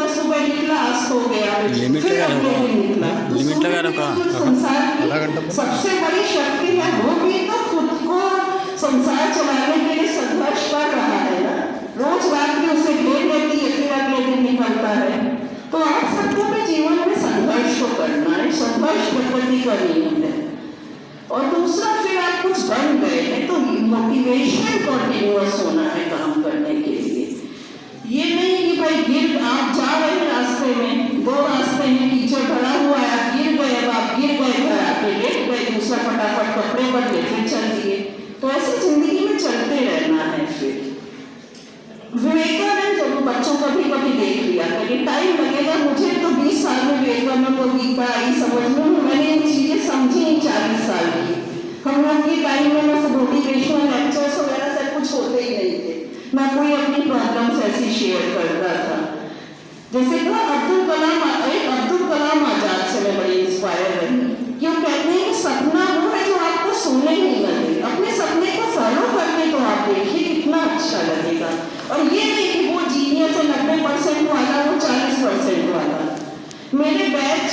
सुबह सुबह निकला, आज सो गया, लिमिट फिर लगा अगले रखा, दिन निकला। तो लिमिट लगा सूर्य रखा, जो संसार आधा घंटा की सबसे बड़ी शक्ति है, वो भी तो खुद को संसार चलाने के लिए संघर्ष कर रहा है ना। रोज रात्रि उसे घेर लेती है, फिर अगले दिन निकलता है। तो आप सबको भी जीवन में संघर्ष को करना है, संघर्ष प्रकृति का नियम है। और दूसरा, फिर आप कुछ बन गए हैं तो मोटिवेशन कंटिन्यूअस होना है काम करने के लिए। ये नहीं कि भाई आप जा रहे हैं रास्ते में, दो रास्ते हैं, कीचड़ भरा हुआ है, आप गिर गए, अब आप गिर गए, घर आके लेट गए, दूसरा फटाफट कपड़े बदले फिर चल दिए। तो ऐसी जिंदगी में चलते रहना है। फिर विवेकानंद जब बच्चों को भी कभी देख लिया, लेकिन टाइम लगेगा, मुझे तो 20 साल में विवेकानंद को गीता आई समझ में, मैंने ये चीजें समझी 40 साल की। हम लोग के टाइम में ना मोटिवेशनल लेक्चर्स वगैरह सब कुछ होते ही नहीं थे, ना कोई अपनी प्रॉब्लम्स ऐसी शेयर करता था। जैसे कि अब्दुल कलाम आजाद से मैं बड़ी इंस्पायर रही। क्यों कहते हैं कि सपना वो है जो आपको सोने नहीं लगे, अपने सपने को फॉलो करके तो आप देखिए कितना अच्छा लगेगा। और ये नहीं कि वो जीनियस है 90% वाला, वो 40% वाला। मेरे बैच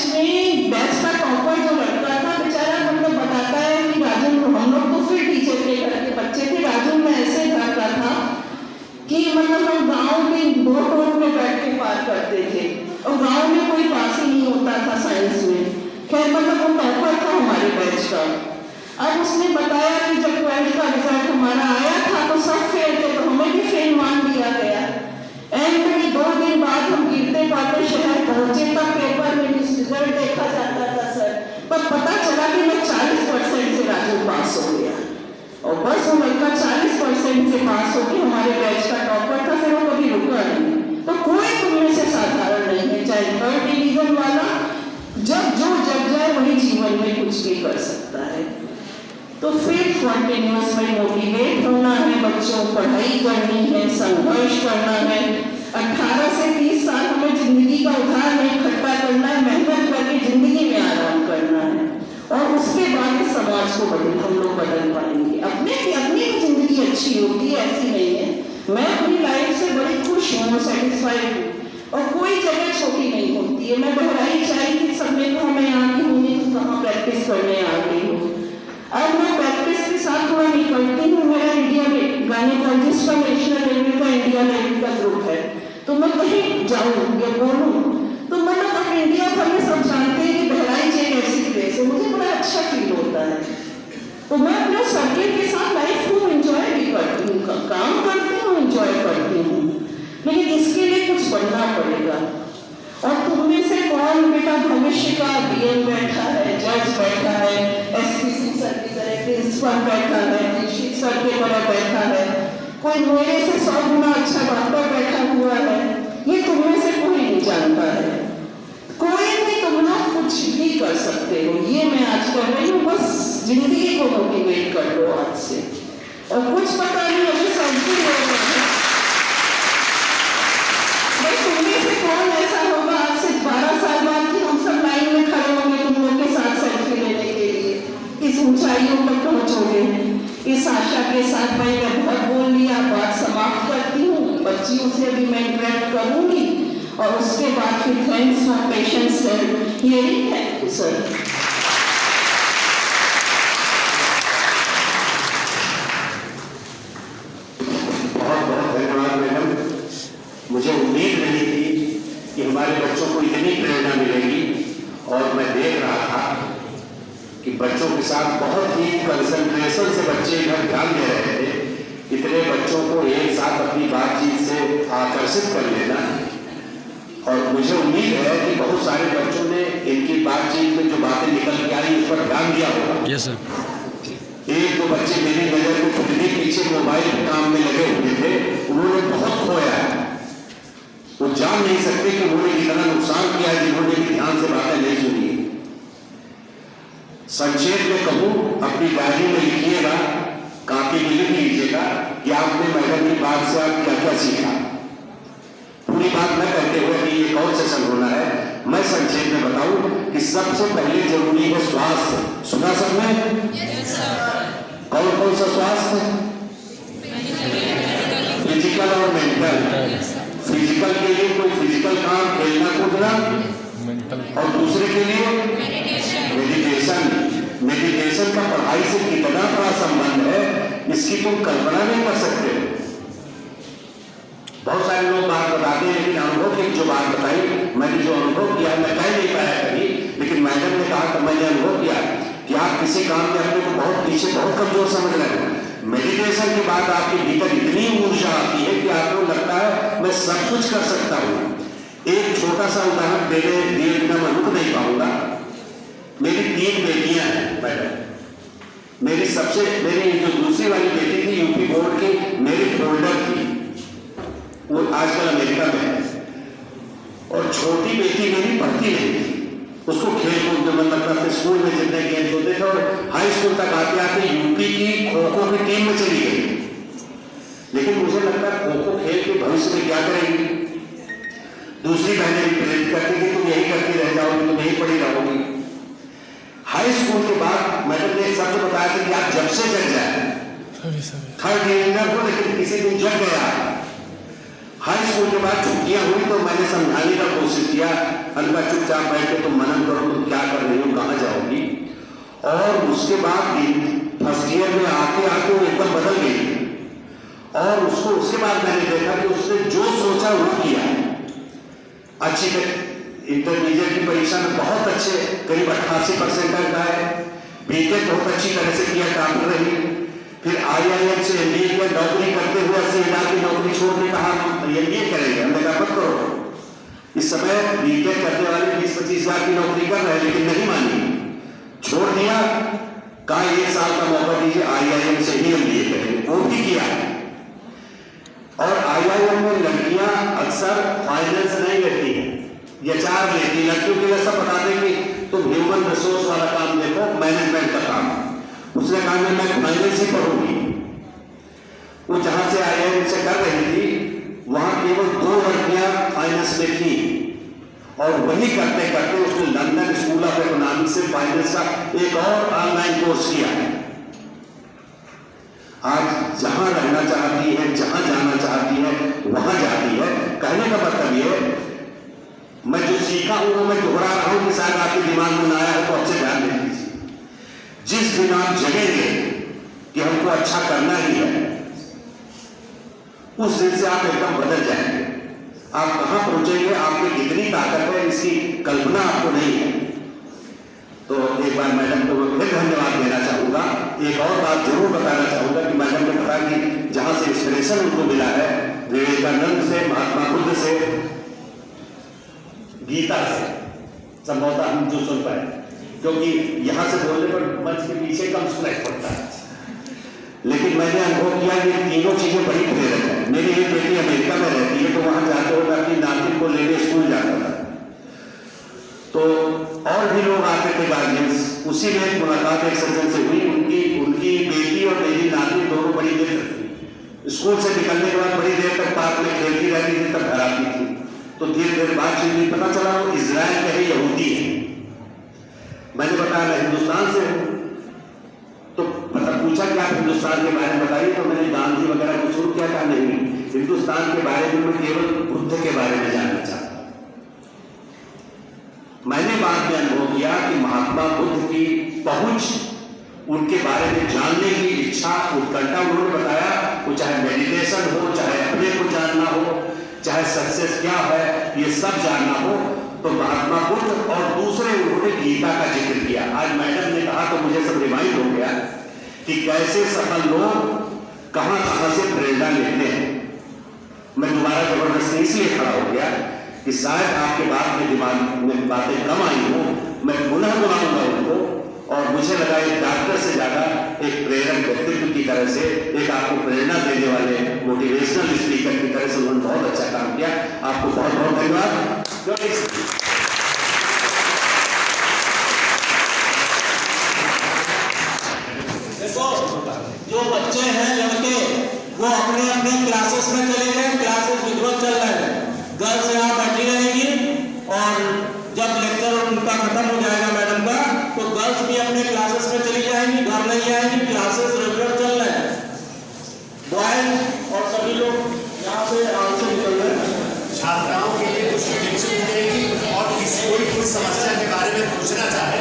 का टॉपर जो लड़का था बेचारा, मतलब बताता है कि राजू, हम लोग तो फिर टीचर के घर के बच्चे थे, राजू में ऐसे घर का था कि मतलब हम गाँव में 2 टोल में बैठ के पार करते थे, और गाँव में कोई पास ही नहीं होता था साइंस में। खैर मतलब वो टॉपर था हमारे बैच का। अब उसने बताया कि जब 12th का रिजल्ट हमारा आया था तो सब फेल थे, तो हमें भी फेल मान दिया गया। एंड में 2 दिन बाद हम गिरते पाते शहर पहुंचे, तब पेपर में रिजल्ट देखा जाता था सर, पर पता चला कि मैं 40% से राजू पास हो गया। और बस वो लड़का 40% से पास हो के हमारे बैच का टॉपर था, फिर वो कभी रुका नहीं। तो कोई तुममें से साधारण नहीं है, चाहे 3rd डिवीजन वाला, जब जाए वही जीवन में कुछ भी कर सकता है। तो फिर कंटिन्यूअस में मोटिवेट होना है, बच्चों को पढ़ाई करनी है, संघर्ष करना है। 18 से 30 साल हमें जिंदगी का उधार नहीं इकट्ठा करना है, मेहनत करके जिंदगी में आराम करना है, और उसके बाद समाज को हम लोग बदल पाएंगे। अपनी जिंदगी अच्छी होती है, ऐसी नहीं है। मैं अपनी लाइफ से बड़ी खुश हूँ, सेटिस्फाइड हूँ, और कोई जगह छोटी नहीं होती है। मैं बहराइच आई थी, सबने कहा मैं यहाँ की हूँ, तो कहाँ प्रैक्टिस करने आ गई हूँ। अब मैं प्रैक्टिस के साथ थोड़ा निकलती हूँ। मेरा इंडिया में गायनेकोलॉजिस्ट का नेशनल लेवल का, इंडिया लेवल का ग्रुप है, तो मैं कहीं जाऊँ या बोलूँ तो मतलब अब इंडिया भर में सब जानते हैं कि बहराइच एक ऐसी प्लेस है, मुझे बड़ा अच्छा फील होता है। तो मैं अपने सर्किल के साथ लाइफ को एंजॉय भी करती हूँ, काम करती हूँ, एंजॉय करती हूँ, लेकिन इसके लिए कुछ बनना पड़ेगा। और तुममें से कौन बेटा भविष्य का डीएम बैठा है, जज बैठा है, एसपीसी सर की तरह प्रिंसिपल बैठा है, सर के तरह बैठा है, कोई मेरे से 100 गुना अच्छा डॉक्टर बैठा हुआ है, ये तुममें से कोई नहीं जानता है। कोई भी तुम लोग कुछ भी कर सकते हो, ये मैं आज कर रही हूँ। बस जिंदगी को मोटिवेट कर लो आज से। और कुछ पता नहीं अभी सबसे तुममें से कौन ऐसा होगा आज से 12 साल बाद कि हम सब लाइन में खड़े होंगे तुम लोग के साथ सेल्फी लेने के लिए, इस ऊंचाइयों तक पहुंचोगे। इस आशा के साथ मैं बहुत बोल लिया, बात समाप्त करती हूँ। बच्चियों से भी मैं इंटरेक्ट करूंगी, और उसके बाद फिर thanks for patience hearing. Thank you sir. मुझे उम्मीद नहीं थी कि हमारे बच्चों को इतनी प्रेरणा मिलेगी, और मैं देख रहा था कि बच्चों के साथ बहुत ही कंसंट्रेशन से बच्चे इधर ध्यान दे रहे थे। इतने बच्चों को एक साथ अपनी बातचीत से आकर्षित कर लेना, और मुझे उम्मीद है कि बहुत सारे बच्चों ने इनकी बातचीत में जो बातें निकल के आई उस पर ध्यान दिया होगा। Yes sir. 1-2 बच्चे मेरी नजर में खुद भी पीछे मोबाइल काम में लगे हुए थे, उन्होंने बहुत खोया है। वो जान नहीं सकते कि उन्होंने कितना नुकसान किया है जिन्होंने भी ध्यान से बातें नहीं सुनी। संक्षेप में कहूं, अपनी डायरी में लिखिएगा, कॉपी में लिख लीजिएगा कि आपने मैडम की बात से आप क्या क्या सीखा। पूरी बात न करते हुए कि एक और सेशन होना है, मैं संक्षेप में बताऊं कि सबसे पहले जरूरी है स्वास्थ्य। सुना सबने? कौन कौन सा स्वास्थ्य? फिजिकल और मेंटल। फिजिकल के लिए कोई फिजिकल काम और दूसरे के लिए मेडिटेशन का पढ़ाई से कितना बड़ा संबंध है, इसकी तुम कल्पना नहीं कर सकते। बहुत सारे लोग बात बताते हैं, लेकिन अनुभव की जो बात बताई, मैंने जो अनुभव किया मैं कह नहीं पाया कभी, लेकिन मैडम ने कहा तो मैंने अनुभव किया कि आप किसी काम में अपने को बहुत पीछे, बहुत कमजोर समझ रहे हो। मेडिटेशन के बाद आपके भीतर इतनी ऊर्जा आती है कि आपको लगता है मैं सब कुछ कर सकता हूँ। एक छोटा सा उदाहरण देने दिए बिना मैं रुक नहीं पाऊंगा। मेरी 3 बेटियां हैं मैडम। मेरी जो दूसरी वाली बेटी थी यूपी बोर्ड की मेरिट होल्डर थी, वो आजकल अमेरिका में है। और छोटी बेटी मेरी पढ़ती नहीं थी, उसको खेल कूद में मन लगता था, स्कूल में जितने गेम्स होते थे, और हाई स्कूल तक आते आते यूपी की खो-खो की टीम में चली गई। लेकिन मुझे लगता है खो-खो खेल के भविष्य में क्या करेंगी। दूसरी बहनें भी प्रेरित करती कि तुम यही करती रह जाओगी, तुम यही पढ़ी रहोगी। हाई स्कूल के बाद मैडम ने एक शब्द बताया था कि आप जब से जग जाए, थर्ड ईयर हो लेकिन किसी दिन जग गया। हाई स्कूल के बाद छुट्टियां हुई तो मैंने समझाने का कोशिश किया, अल्लाह चुपचाप बैठ के तुम मनन करो, तुम क्या कर रही हो, कहाँ जाओगी। और उसके बाद फर्स्ट ईयर में आते आते वो एकदम बदल गई। और उसके बाद मैंने देखा कि उसने जो सोचा वो किया। अच्छी इंटरमीडिएट की परीक्षा में बहुत अच्छे करीब 88% आए। बीटेक बहुत अच्छी तरह से किया, टॉपर रही। फिर IIM से MBA किया, नौकरी करते हुए 80,000 की नौकरी छोड़ने कहा MBA करेंगे, हमने कहा मत करो। इस समय बीटेक करने वाले 20-25,000 की नौकरी कर रहे हैं, लेकिन नहीं मानी, छोड़ दिया। कहा 1 साल का मौका दीजिए, IIM से ही MBA करेंगे, वो भी किया। और IIM में लड़कियां अक्सर फाइनेंस नहीं लेती हैं, HR लेती। लड़कियों के लिए सब बता दें कि तुम ह्यूमन रिसोर्स वाला काम देखो, मैनेजमेंट का काम। उसने कहा मैं फाइनेंस ही पढ़ूंगी। वो जहां से IIM से कर रही थी, वहां केवल 2 लड़कियां फाइनेंस में थी, और वही करते करते उसने लंदन स्कूल ऑफ इकोनॉमिक्स से फाइनेंस का एक और ऑनलाइन कोर्स किया है। आज जहां रहना चाहती है, जहां जाना चाहती है, वहां जाती है। कहने का मतलब ये, मैं जो सीखा हूं वो मैं दोहरा रहा हूं कि शायद आपके दिमाग में आया है तो अच्छे ध्यान दे दीजिए। जिस दिन आप जगेंगे कि हमको अच्छा करना ही है, उस दिन से आप एकदम बदल जाएंगे। आप कहां पहुंचेंगे, आप में कितनी ताकत है, इसकी कल्पना आपको नहीं है। तो एक बार मैडम को मैं फिर धन्यवाद देना चाहूंगा। एक और बात जरूर बताना चाहूंगा कि मैडम ने कहा कि जहां से इंस्पिरेशन उनको मिला है, विवेकानंद से, महात्मा बुद्ध से, गीता से, संभवतः हम जो सुन पाए, क्योंकि यहां से बोलने पर मंच के पीछे कम सुनाई पड़ता है। लेकिन मैंने अनुभव किया ये तीनों चीजें बड़ी प्रेरक है। मेरी एक बेटी अमेरिका में रहती है, तो वहां जाते हुए मैं अपनी नाती को लेने स्कूल जाता था, तो और भी लोग आते थे गार्जियंस। उसी में एक मुलाकात एक सज्जन से हुई। उनकी बेटी और मेरी नाती दोनों बड़ी देर तक, स्कूल से निकलने के बाद बड़ी देर तक पार्क में खेलती रहती थी, तब घर आती थी। तो धीरे धीरे बातचीत हुई, पता चला वो इजराइल के ही यहूदी है। मैंने बताया मैं हिंदुस्तान से हूं। तो मतलब पूछा कि आप हिंदुस्तान के बारे में बताइए, तो मैंने गांधी वगैरह को शुरू किया था। नहीं, हिंदुस्तान के बारे में मैं केवल बुद्ध के बारे में जानना चाहता। मैंने बाद में अनुभव किया कि महात्मा बुद्ध की पहुंच, उनके बारे में जानने की इच्छा, उत्कंठा, उन्होंने बताया वो चाहे मेडिटेशन हो, चाहे अपने को जानना हो, चाहे सक्सेस क्या है ये सब जानना हो, तो महात्मा बुद्ध। और दूसरे उन्होंने गीता का जिक्र किया। आज मैडम ने कहा तो मुझे सब रिमाइंड हो गया कि कैसे सफल लोग कहां कहां से प्रेरणा लेते हैं। मैं दोबारा जबरदस्ती इसलिए खड़ा हो गया कि शायद आपके बाद में दिमाग में बातें कम आई हो, मैं पुनः बुलाऊंगा उनको। और मुझे लगा एक डॉक्टर से ज्यादा एक प्रेरक व्यक्तित्व की तरह से, एक आपको प्रेरणा देने वाले मोटिवेशनल स्पीकर की तरह से उन्होंने बहुत अच्छा काम किया। आपको बहुत बहुत धन्यवाद। देखो, जो बच्चे हैं लड़के, वो अपने अपने क्लासेस में चले गए, क्लासेस विधिवत चल रहे हैं। गर्ल्स यहाँ बैठी रहेगी, और जब लेक्चर उनका खत्म हो जाएगा मैडम का, तो गर्ल्स भी अपने क्लासेस में चली जाएंगी, घर नहीं आएंगी, क्लासेस रेगुलर चल रहे हैं। बॉयज और सभी लोग यहाँ से आराम से निकल रहे हैं। छात्राओं के लिए कुछ टिप्स मिलेगी और किसी कोई कोई समस्या के बारे में पूछना चाहे